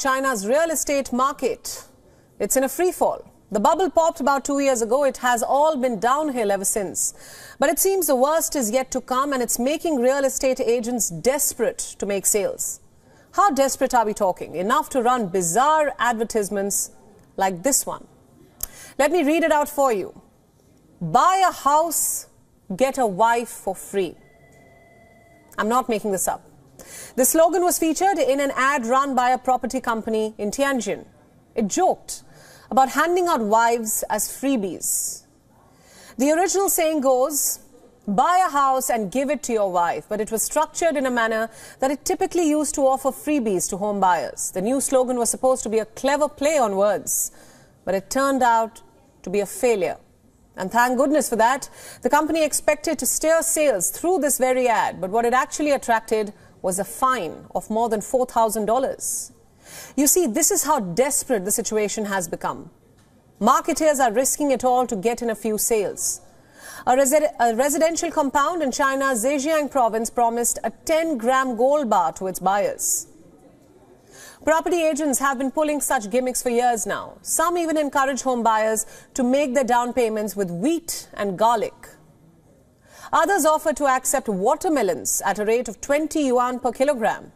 China's real estate market. It's in a free fall. The bubble popped about 2 years ago. It has all been downhill ever since. But it seems the worst is yet to come, and it's making real estate agents desperate to make sales. How desperate are we talking? Enough to run bizarre advertisements like this one. Let me read it out for you. Buy a house, get a wife for free. I'm not making this up. The slogan was featured in an ad run by a property company in Tianjin. It joked about handing out wives as freebies. The original saying goes, buy a house and give it to your wife, but it was structured in a manner that it typically used to offer freebies to home buyers. The new slogan was supposed to be a clever play on words, but it turned out to be a failure. And thank goodness for that. The company expected to steer sales through this very ad, but what it actually attracted was a fine of more than $4,000. You see, this is how desperate the situation has become. Marketeers are risking it all to get in a few sales. A residential compound in China's Zhejiang province promised a 10-gram gold bar to its buyers. Property agents have been pulling such gimmicks for years now. Some even encourage home buyers to make their down payments with wheat and garlic. Others offer to accept watermelons at a rate of 20 yuan per kilogram.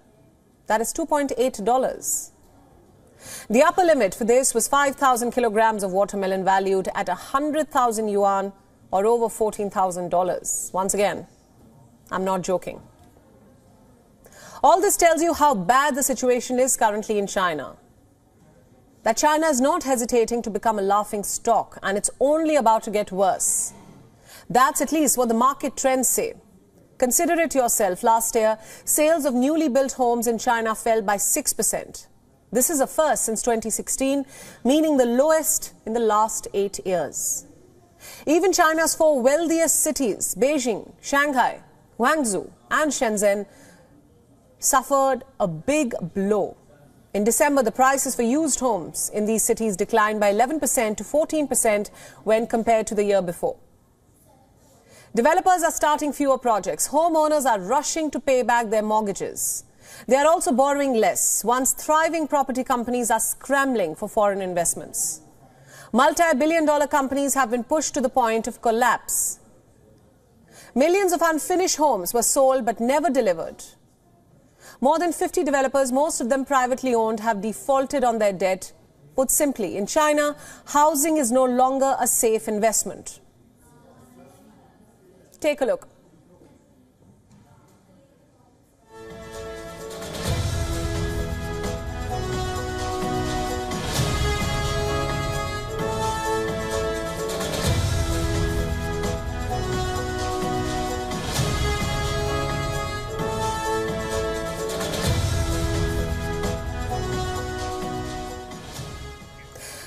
That is $2.8. The upper limit for this was 5,000 kilograms of watermelon valued at 100,000 yuan or over $14,000. Once again, I'm not joking. All this tells you how bad the situation is currently in China. That China is not hesitating to become a laughing stock, and it's only about to get worse. That's at least what the market trends say. Consider it yourself. Last year, sales of newly built homes in China fell by 6%. This is a first since 2016, meaning the lowest in the last 8 years. Even China's 4 wealthiest cities, Beijing, Shanghai, Guangzhou and Shenzhen, suffered a big blow. In December, the prices for used homes in these cities declined by 11% to 14% when compared to the year before. Developers are starting fewer projects. Homeowners are rushing to pay back their mortgages. They are also borrowing less. Once thriving property companies are scrambling for foreign investments. Multi-billion-dollar companies have been pushed to the point of collapse. Millions of unfinished homes were sold but never delivered. More than 50 developers, most of them privately owned, have defaulted on their debt. Put simply, in China, housing is no longer a safe investment. Take a look.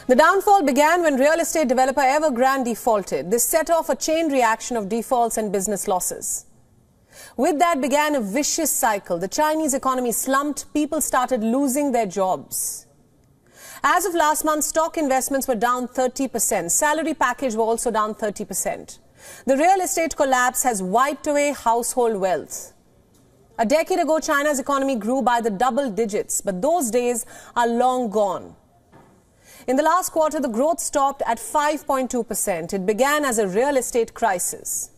The downfall began when real estate developer Evergrande defaulted. This set off a chain reaction of defaults and business losses. With that began a vicious cycle. The Chinese economy slumped. People started losing their jobs. As of last month, stock investments were down 30%. Salary package were also down 30%. The real estate collapse has wiped away household wealth. A decade ago, China's economy grew by the double digits, but those days are long gone. In the last quarter, the growth stopped at 5.2%. It began as a real estate crisis.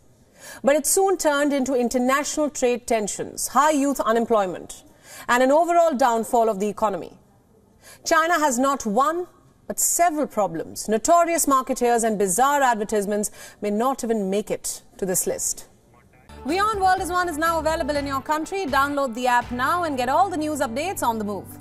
But it soon turned into international trade tensions, high youth unemployment, and an overall downfall of the economy. China has not one, but several problems. Notorious marketeers and bizarre advertisements may not even make it to this list. WION World is now available in your country. Download the app now and get all the news updates on the move.